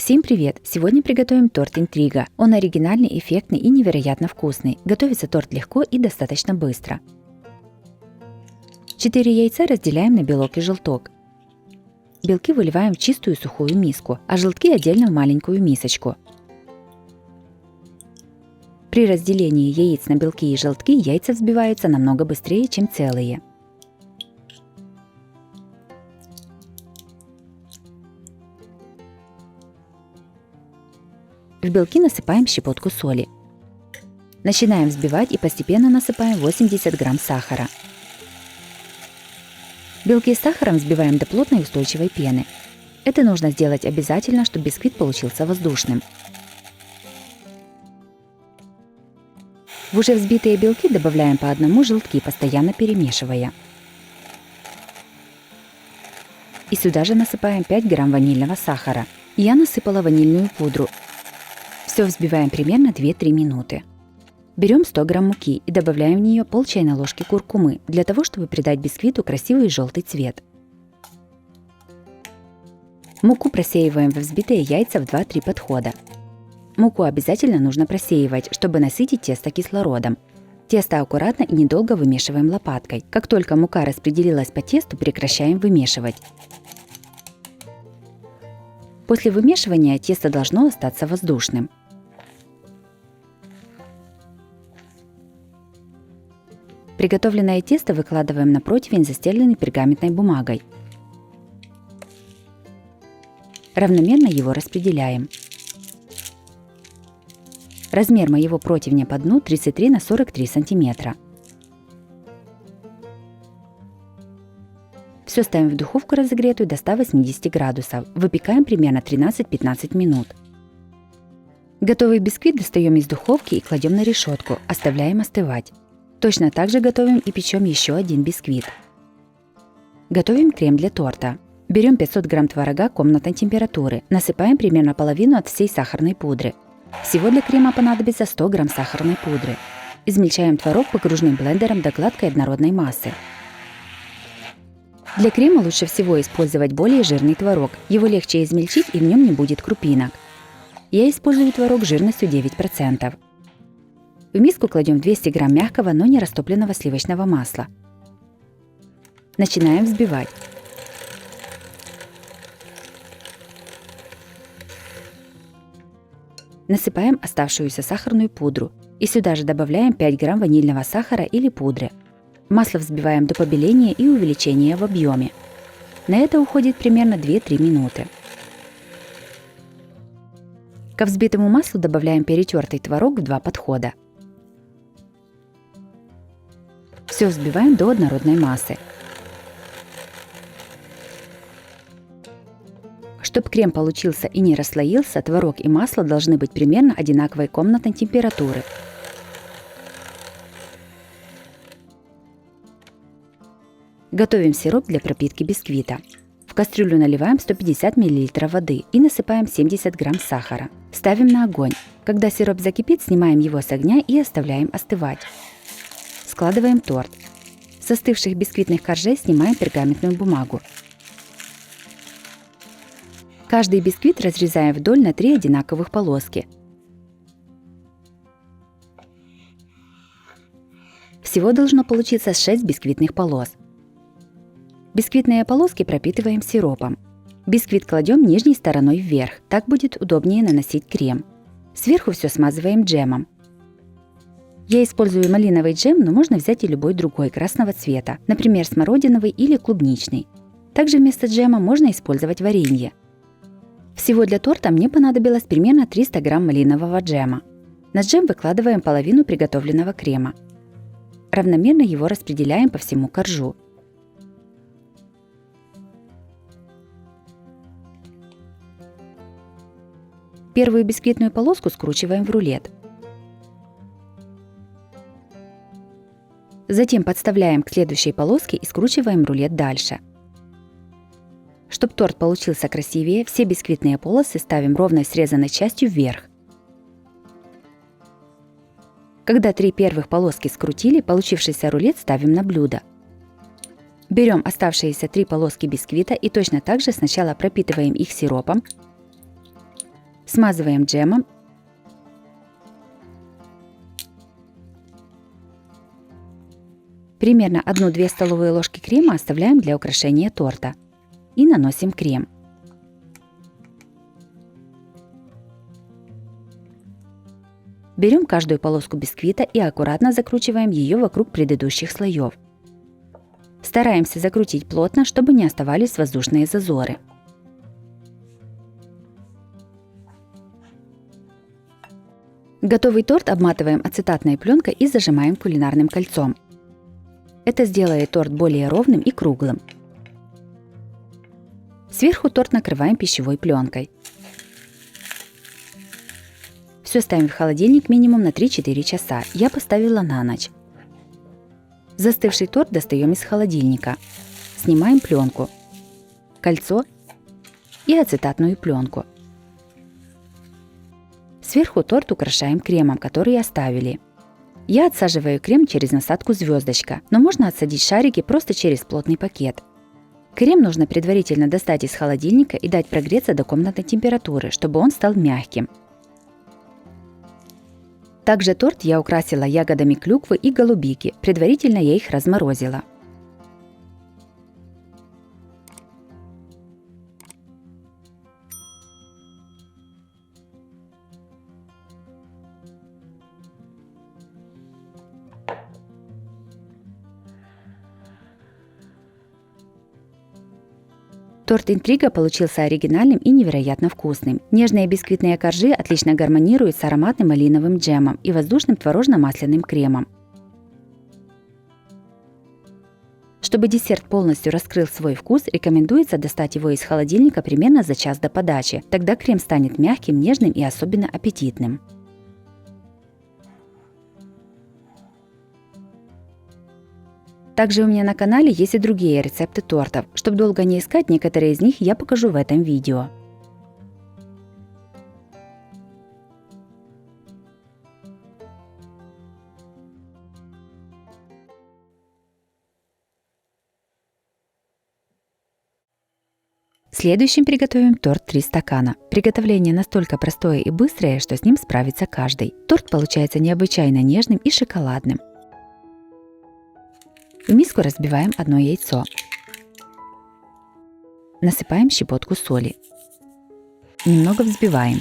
Всем привет! Сегодня приготовим торт Интрига. Он оригинальный, эффектный и невероятно вкусный. Готовится торт легко и достаточно быстро. 4 яйца разделяем на белок и желток. Белки выливаем в чистую сухую миску, а желтки отдельно в маленькую мисочку. При разделении яиц на белки и желтки яйца взбиваются намного быстрее, чем целые. В белки насыпаем щепотку соли. Начинаем взбивать и постепенно насыпаем 80 грамм сахара. Белки с сахаром взбиваем до плотной устойчивой пены. Это нужно сделать обязательно, чтобы бисквит получился воздушным. В уже взбитые белки добавляем по одному желтки, постоянно перемешивая. И сюда же насыпаем 5 грамм ванильного сахара. Я насыпала ванильную пудру. Все взбиваем примерно 2-3 минуты. Берем 100 грамм муки и добавляем в нее пол чайной ложки куркумы, для того, чтобы придать бисквиту красивый желтый цвет. Муку просеиваем во взбитые яйца в 2-3 подхода. Муку обязательно нужно просеивать, чтобы насытить тесто кислородом. Тесто аккуратно и недолго вымешиваем лопаткой. Как только мука распределилась по тесту, прекращаем вымешивать. После вымешивания тесто должно остаться воздушным. Приготовленное тесто выкладываем на противень, застеленный пергаментной бумагой. Равномерно его распределяем. Размер моего противня по дну 33 на 43 сантиметра. Все ставим в духовку разогретую до 180 градусов. Выпекаем примерно 13-15 минут. Готовый бисквит достаем из духовки и кладем на решетку, оставляем остывать. Точно так же готовим и печем еще один бисквит. Готовим крем для торта. Берем 500 грамм творога комнатной температуры, насыпаем примерно половину от всей сахарной пудры. Всего для крема понадобится 100 грамм сахарной пудры. Измельчаем творог погружным блендером до гладкой однородной массы. Для крема лучше всего использовать более жирный творог. Его легче измельчить и в нем не будет крупинок. Я использую творог жирностью 9%. В миску кладем 200 грамм мягкого, но не растопленного сливочного масла. Начинаем взбивать. Насыпаем оставшуюся сахарную пудру и сюда же добавляем 5 грамм ванильного сахара или пудры. Масло взбиваем до побеления и увеличения в объеме. На это уходит примерно 2-3 минуты. Ко взбитому маслу добавляем перетертый творог в 2 подхода. Все взбиваем до однородной массы. Чтобы крем получился и не расслоился, творог и масло должны быть примерно одинаковой комнатной температуры. Готовим сироп для пропитки бисквита. В кастрюлю наливаем 150 мл воды и насыпаем 70 грамм сахара. Ставим на огонь. Когда сироп закипит, снимаем его с огня и оставляем остывать. Складываем торт. С остывших бисквитных коржей снимаем пергаментную бумагу. Каждый бисквит разрезаем вдоль на 3 одинаковых полоски. Всего должно получиться 6 бисквитных полос. Бисквитные полоски пропитываем сиропом. Бисквит кладем нижней стороной вверх, так будет удобнее наносить крем. Сверху все смазываем джемом. Я использую малиновый джем, но можно взять и любой другой красного цвета, например, смородиновый или клубничный. Также вместо джема можно использовать варенье. Всего для торта мне понадобилось примерно 300 грамм малинового джема. На джем выкладываем половину приготовленного крема. Равномерно его распределяем по всему коржу. Первую бисквитную полоску скручиваем в рулет. Затем подставляем к следующей полоске и скручиваем рулет дальше. Чтобы торт получился красивее, все бисквитные полосы ставим ровной срезанной частью вверх. Когда 3 первых полоски скрутили, получившийся рулет ставим на блюдо. Берем оставшиеся 3 полоски бисквита и точно так же сначала пропитываем их сиропом, Смазываем джемом. Примерно 1-2 столовые ложки крема оставляем для украшения торта. И наносим крем. Берем каждую полоску бисквита и аккуратно закручиваем ее вокруг предыдущих слоев. Стараемся закрутить плотно, чтобы не оставались воздушные зазоры. Готовый торт обматываем ацетатной пленкой и зажимаем кулинарным кольцом. Это сделает торт более ровным и круглым. Сверху торт накрываем пищевой пленкой. Все ставим в холодильник минимум на 3-4 часа. Я поставила на ночь. Застывший торт достаем из холодильника. Снимаем пленку, кольцо и ацетатную пленку. Сверху торт украшаем кремом, который оставили. Я отсаживаю крем через насадку звездочка, но можно отсадить шарики просто через плотный пакет. Крем нужно предварительно достать из холодильника и дать прогреться до комнатной температуры, чтобы он стал мягким. Также торт я украсила ягодами клюквы и голубики, предварительно я их разморозила. Торт «Интрига» получился оригинальным и невероятно вкусным. Нежные бисквитные коржи отлично гармонируют с ароматным малиновым джемом и воздушным творожно-масляным кремом. Чтобы десерт полностью раскрыл свой вкус, рекомендуется достать его из холодильника примерно за час до подачи. Тогда крем станет мягким, нежным и особенно аппетитным. Также у меня на канале есть и другие рецепты тортов. Чтобы долго не искать, некоторые из них я покажу в этом видео. Следующим приготовим торт 3 стакана. Приготовление настолько простое и быстрое, что с ним справится каждый. Торт получается необычайно нежным и шоколадным. В миску разбиваем 1 яйцо. Насыпаем щепотку соли. Немного взбиваем.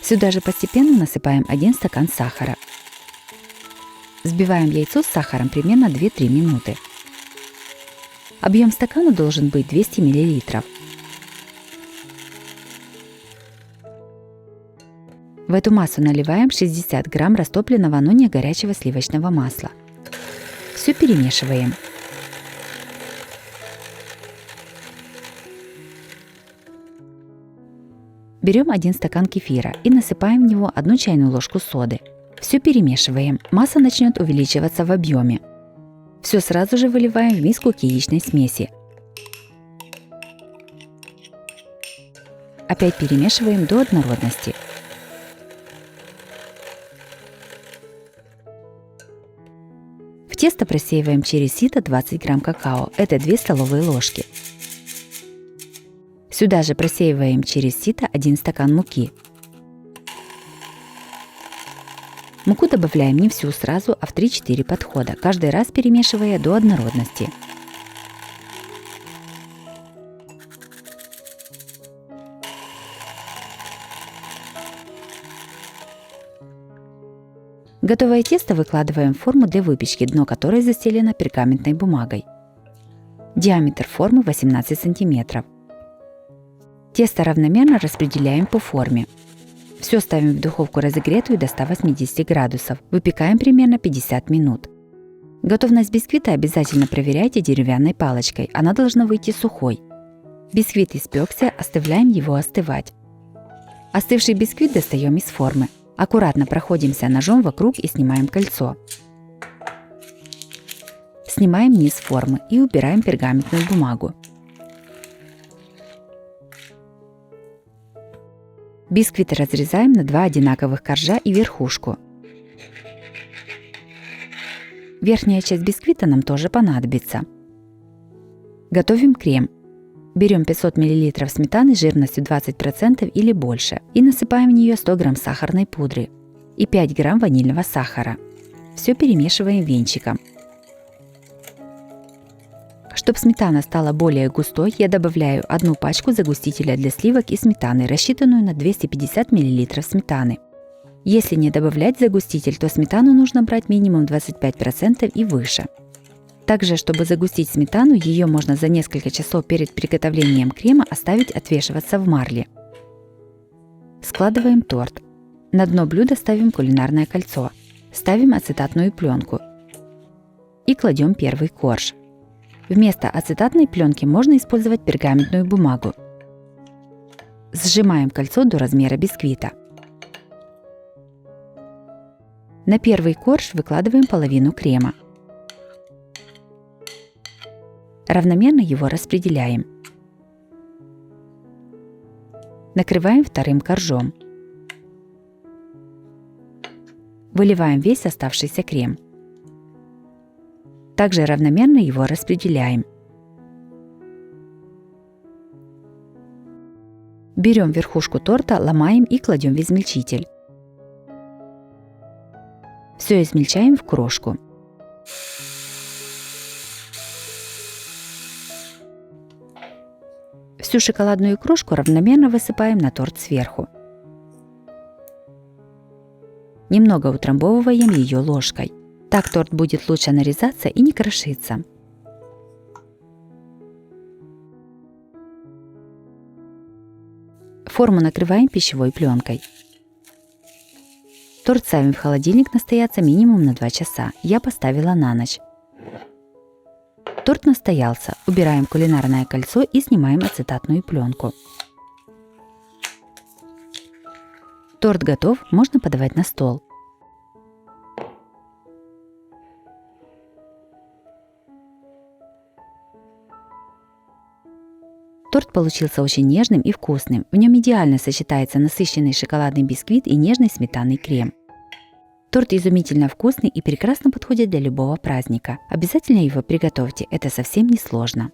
Сюда же постепенно насыпаем 1 стакан сахара. Взбиваем яйцо с сахаром примерно 2-3 минуты. Объем стакана должен быть 200 мл. В эту массу наливаем 60 грамм растопленного, но не горячего сливочного масла. Все перемешиваем. Берем 1 стакан кефира и насыпаем в него 1 чайную ложку соды. Все перемешиваем. Масса начнет увеличиваться в объеме. Все сразу же выливаем в миску к яичной смеси. Опять перемешиваем до однородности. В тесто просеиваем через сито 20 грамм какао, это 2 столовые ложки. Сюда же просеиваем через сито 1 стакан муки. Муку добавляем не всю сразу, а в 3-4 подхода, каждый раз перемешивая до однородности. Готовое тесто выкладываем в форму для выпечки, дно которой застелено пергаментной бумагой. Диаметр формы 18 см. Тесто равномерно распределяем по форме. Все ставим в духовку разогретую до 180 градусов. Выпекаем примерно 50 минут. Готовность бисквита обязательно проверяйте деревянной палочкой, она должна выйти сухой. Бисквит испекся, оставляем его остывать. Остывший бисквит достаем из формы. Аккуратно проходимся ножом вокруг и снимаем кольцо. Снимаем низ формы и убираем пергаментную бумагу. Бисквит разрезаем на 2 одинаковых коржа и верхушку. Верхняя часть бисквита нам тоже понадобится. Готовим крем. Берем 500 мл сметаны жирностью 20% или больше и насыпаем в нее 100 г сахарной пудры и 5 г ванильного сахара. Все перемешиваем венчиком. Чтобы сметана стала более густой, я добавляю 1 пачку загустителя для сливок и сметаны, рассчитанную на 250 мл сметаны. Если не добавлять загуститель, то сметану нужно брать минимум 25% и выше. Также, чтобы загустить сметану, ее можно за несколько часов перед приготовлением крема оставить отвешиваться в марле. Складываем торт. На дно блюда ставим кулинарное кольцо. Ставим ацетатную пленку. И кладем первый корж. Вместо ацетатной пленки можно использовать пергаментную бумагу. Сжимаем кольцо до размера бисквита. На первый корж выкладываем половину крема. Равномерно его распределяем. Накрываем вторым коржом. Выливаем весь оставшийся крем. Также равномерно его распределяем. Берем верхушку торта, ломаем и кладем в измельчитель. Все измельчаем в крошку. Всю шоколадную крошку равномерно высыпаем на торт сверху. Немного утрамбовываем ее ложкой. Так торт будет лучше нарезаться и не крошиться. Форму накрываем пищевой пленкой. Торт ставим в холодильник настояться минимум на 2 часа. Я поставила на ночь. Торт настоялся. Убираем кулинарное кольцо и снимаем ацетатную пленку. Торт готов, можно подавать на стол. Торт получился очень нежным и вкусным. В нем идеально сочетается насыщенный шоколадный бисквит и нежный сметанный крем. Торт изумительно вкусный и прекрасно подходит для любого праздника. Обязательно его приготовьте, это совсем не сложно.